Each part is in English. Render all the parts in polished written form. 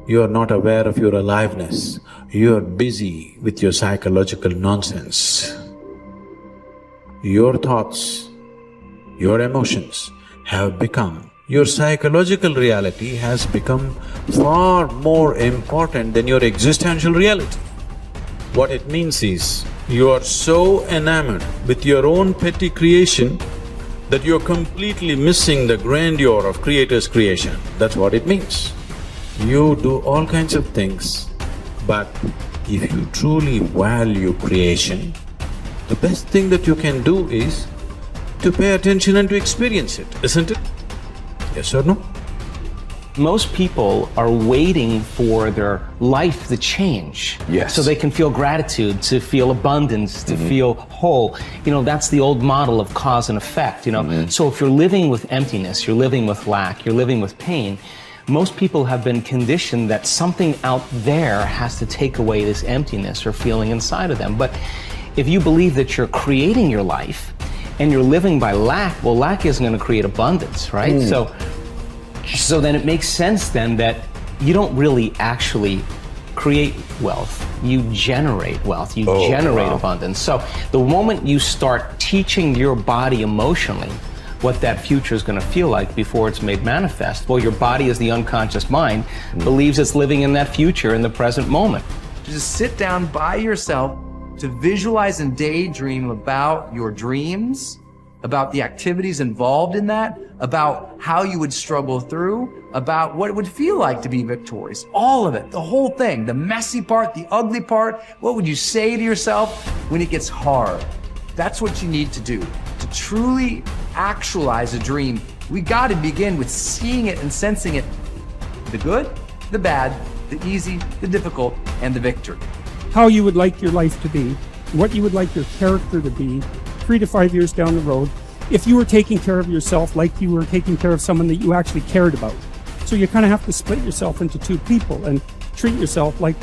You are not aware of your aliveness. You are busy with your psychological nonsense. Your thoughts, your emotions have become, your psychological reality has become far more important than your existential reality. What it means is, you are so enamored with your own petty creation that you're completely missing the grandeur of Creator's creation. That's what it means. You do all kinds of things, but if you truly value creation, the best thing that you can do is to pay attention and to experience it, isn't it? Yes or no? Most people are waiting for their life to change. Yes. So they can feel gratitude, to feel abundance, to feel whole. You know, that's the old model of cause and effect, you know. So if you're living with emptiness, you're living with lack, you're living with pain, most people have been conditioned that something out there has to take away this emptiness or feeling inside of them. But if you believe that you're creating your life and you're living by lack, well, lack isn't going to create abundance, right? So then it makes sense then that you don't really actually create wealth, you generate wealth, you generate abundance. So the moment you start teaching your body emotionally what that future is going to feel like before it's made manifest, well, your body, as the unconscious mind, believes it's living in that future in the present moment. Just sit down by yourself to visualize and daydream about your dreams, about the activities involved in that, about how you would struggle through, about what it would feel like to be victorious. All of it, the whole thing, the messy part, the ugly part. What would you say to yourself when it gets hard? That's what you need to do. To truly actualize a dream, we got to begin with seeing it and sensing it. The good, the bad, the easy, the difficult, and the victory. How you would like your life to be, what you would like your character to be, 3 to 5 years down the road, if you were taking care of yourself like you were taking care of someone that you actually cared about. So you kind of have to split yourself into two people and treat yourself like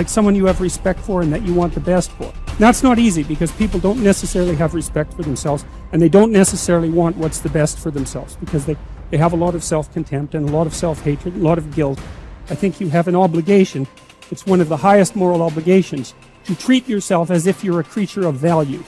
someone you have respect for and that you want the best for. That's not easy because people don't necessarily have respect for themselves and they don't necessarily want what's the best for themselves because they have a lot of self-contempt and a lot of self-hatred, a lot of guilt. I think you have an obligation, it's one of the highest moral obligations, to treat yourself as if you're a creature of value.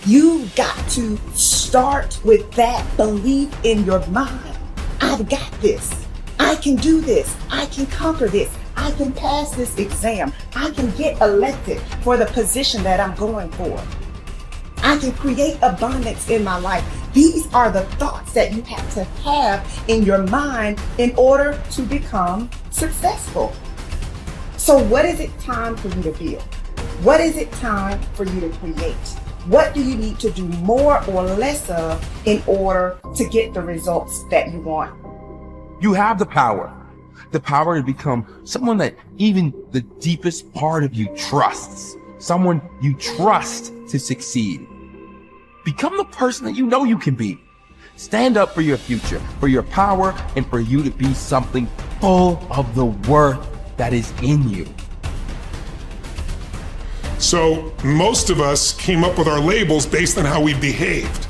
You got to start with that belief in your mind. I've got this. I can do this. I can conquer this. I can pass this exam. I can get elected for the position that I'm going for. I can create abundance in my life. These are the thoughts that you have to have in your mind in order to become successful. So what is it time for you to feel? What is it time for you to create? What do you need to do more or less of in order to get the results that you want? You have the power to become someone that even the deepest part of you trusts, someone you trust to succeed. Become the person that you know you can be. Stand up for your future, for your power, and for you to be something full of the worth that is in you. So most of us came up with our labels based on how we behaved.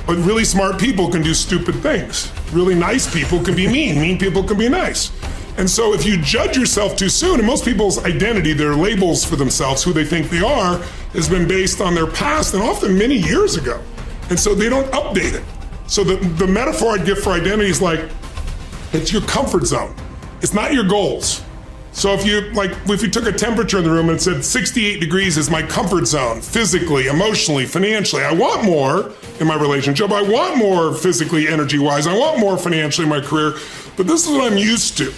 But really smart people can do stupid things. Really nice people can be mean. Mean people can be nice. And so if you judge yourself too soon, and most people's identity, their labels for themselves, who they think they are, has been based on their past and often many years ago. And so they don't update it. So the metaphor I'd give for identity is like, it's your comfort zone. It's not your goals. So if you took a temperature in the room and said 68 degrees is my comfort zone, physically, emotionally, financially, I want more in my relationship, I want more physically, energy-wise, I want more financially in my career, but this is what I'm used to.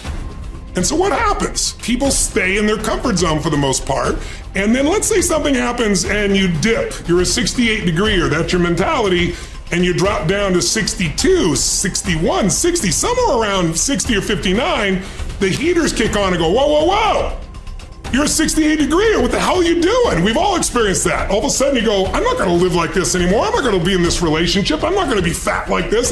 And so what happens? People stay in their comfort zone for the most part, and then let's say something happens and you dip. You're a 68 degreer, that's your mentality, and you drop down to 62, 61, 60, somewhere around 60 or 59, the heaters kick on and go, whoa, whoa, whoa. You're a 68 degreer, what the hell are you doing? We've all experienced that. All of a sudden you go, I'm not gonna live like this anymore. I'm not gonna be in this relationship. I'm not gonna be fat like this.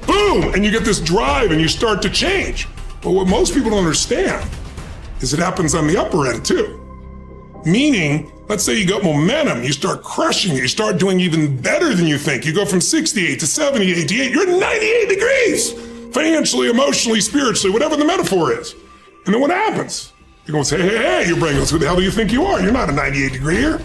Boom, and you get this drive and you start to change. But what most people don't understand is it happens on the upper end too. Meaning, let's say you got momentum, you start crushing it, you start doing even better than you think. You go from 68 to 70, 88, you're 98 degrees. Financially, emotionally, spiritually, whatever the metaphor is. And then what happens? You're going to say, hey, your brain goes, who the hell do you think you are? You're not a 98 degree here,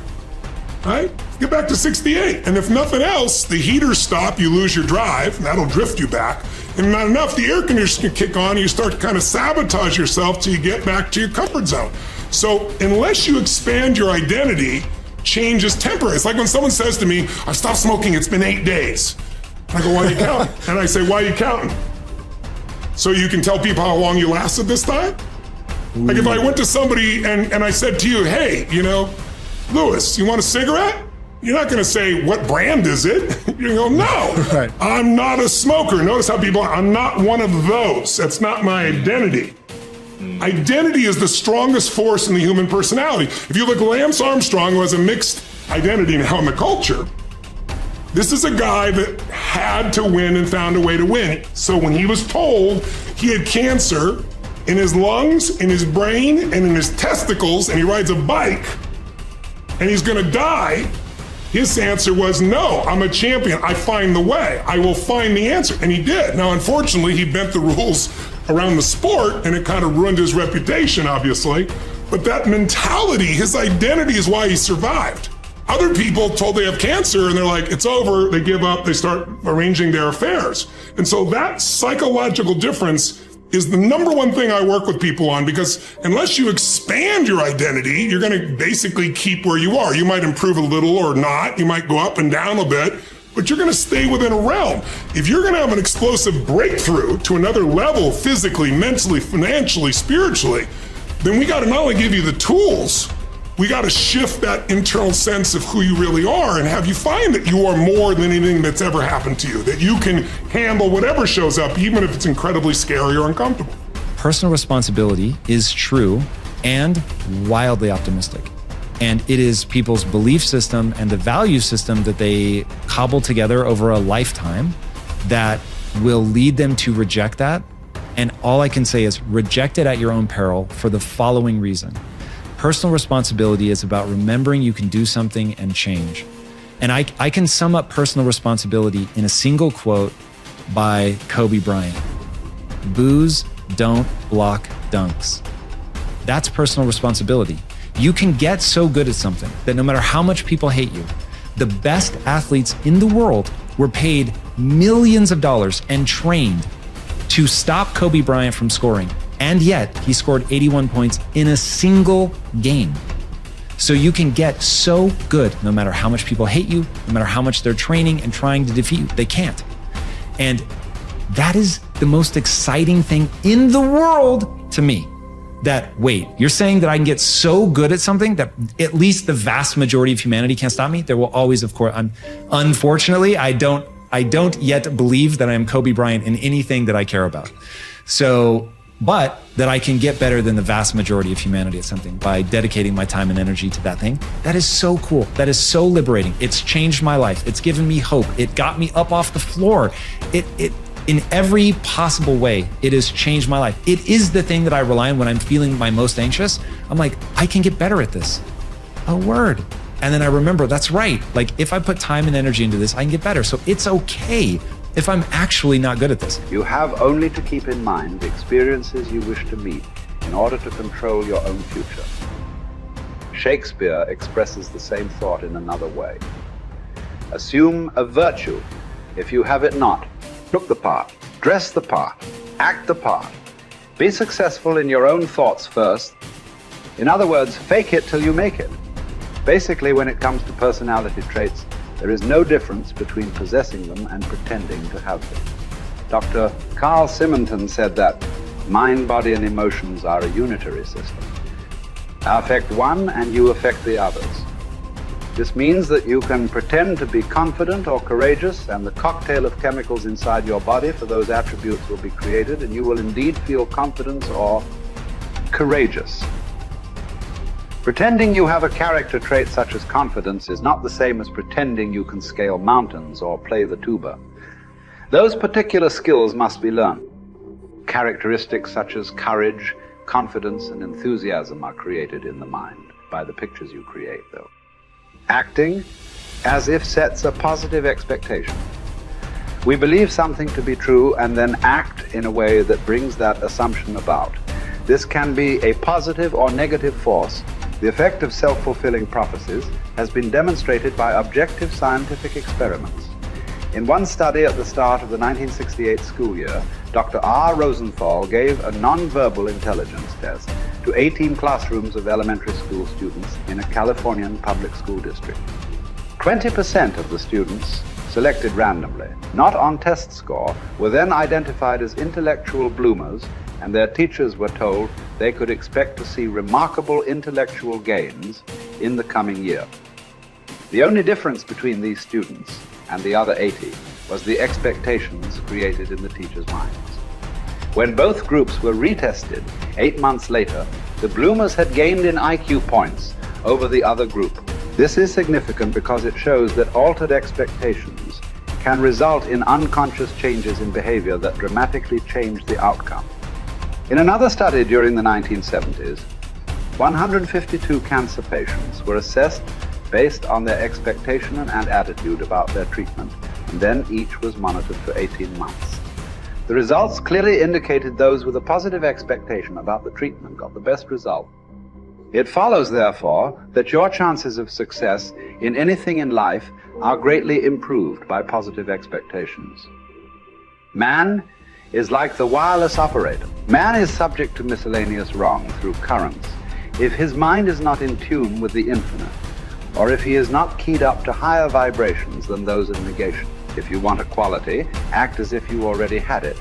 right? Get back to 68. And if nothing else, the heaters stop, you lose your drive, and that'll drift you back. And not enough, the air conditioner can kick on, you start to kind of sabotage yourself till you get back to your comfort zone. So unless you expand your identity, change is temporary. It's like when someone says to me, I've stopped smoking, it's been 8 days. I go, why are you counting? And I say, why are you counting? So you can tell people how long you lasted this time? Like if I went to somebody and I said to you, hey, Louis, you want a cigarette? You're not gonna say, what brand is it? You're gonna go, no, Right. I'm not a smoker. Notice how people, I'm not one of those. That's not my identity. Identity is the strongest force in the human personality. If you look at Lance Armstrong, who has a mixed identity now in the culture, this is a guy that had to win and found a way to win. So when he was told he had cancer in his lungs, in his brain, and in his testicles, and he rides a bike, and he's gonna die, his answer was, no, I'm a champion. I find the way. I will find the answer. And he did. Now, unfortunately, he bent the rules around the sport, and it kind of ruined his reputation, obviously. But that mentality, his identity is why he survived. Other people told they have cancer, and they're like, it's over, they give up, they start arranging their affairs. And so that psychological difference is the number one thing I work with people on, because unless you expand your identity, you're gonna basically keep where you are. You might improve a little or not, you might go up and down a bit, but you're gonna stay within a realm. If you're gonna have an explosive breakthrough to another level, physically, mentally, financially, spiritually, then we gotta not only give you the tools, we gotta shift that internal sense of who you really are and have you find that you are more than anything that's ever happened to you, that you can handle whatever shows up, even if it's incredibly scary or uncomfortable. Personal responsibility is true and wildly optimistic. And it is people's belief system and the value system that they cobble together over a lifetime that will lead them to reject that. And all I can say is reject it at your own peril for the following reason. Personal responsibility is about remembering you can do something and change. And I can sum up personal responsibility in a single quote by Kobe Bryant. Boos don't block dunks. That's personal responsibility. You can get so good at something that no matter how much people hate you, the best athletes in the world were paid millions of dollars and trained to stop Kobe Bryant from scoring. And yet he scored 81 points in a single game. So you can get so good no matter how much people hate you, no matter how much they're training and trying to defeat you. They can't. And that is the most exciting thing in the world to me. That, wait, you're saying that I can get so good at something that at least the vast majority of humanity can't stop me? There will always, of course, unfortunately, I don't yet believe that I am Kobe Bryant in anything that I care about. So, but that I can get better than the vast majority of humanity at something by dedicating my time and energy to that thing. That is so cool. That is so liberating. It's changed my life. It's given me hope. It got me up off the floor. It in every possible way, it has changed my life. It is the thing that I rely on when I'm feeling my most anxious. I'm like, I can get better at this. A word. And then I remember, that's right. Like if I put time and energy into this, I can get better. So it's okay if I'm actually not good at this. You have only to keep in mind the experiences you wish to meet in order to control your own future. Shakespeare expresses the same thought in another way. Assume a virtue if you have it not. Look the part, dress the part, act the part. Be successful in your own thoughts first. In other words, fake it till you make it. Basically, when it comes to personality traits, there is no difference between possessing them and pretending to have them. Dr. Carl Simonton said that mind, body, and emotions are a unitary system. I affect one and you affect the others. This means that you can pretend to be confident or courageous, and the cocktail of chemicals inside your body for those attributes will be created, and you will indeed feel confidence or courageous. Pretending you have a character trait such as confidence is not the same as pretending you can scale mountains or play the tuba. Those particular skills must be learned. Characteristics such as courage, confidence, and enthusiasm are created in the mind by the pictures you create, though. Acting as if sets a positive expectation. We believe something to be true and then act in a way that brings that assumption about. This can be a positive or negative force. The effect of self-fulfilling prophecies has been demonstrated by objective scientific experiments. In one study at the start of the 1968 school year, Dr. R. Rosenthal gave a non-verbal intelligence test to 18 classrooms of elementary school students in a Californian public school district. 20% of the students selected randomly, not on test score, were then identified as intellectual bloomers, and their teachers were told they could expect to see remarkable intellectual gains in the coming year. The only difference between these students and the other 80 was the expectations created in the teachers' minds. When both groups were retested 8 months later, the bloomers had gained in IQ points over the other group. This is significant because it shows that altered expectations can result in unconscious changes in behavior that dramatically change the outcome. In another study during the 1970s, 152 cancer patients were assessed based on their expectation and attitude about their treatment, and then each was monitored for 18 months. The results clearly indicated those with a positive expectation about the treatment got the best result. It follows, therefore, that your chances of success in anything in life are greatly improved by positive expectations. Man is like the wireless operator. Man is subject to miscellaneous wrong through currents if his mind is not in tune with the infinite, or if he is not keyed up to higher vibrations than those of negation. If you want a quality, act as if you already had it.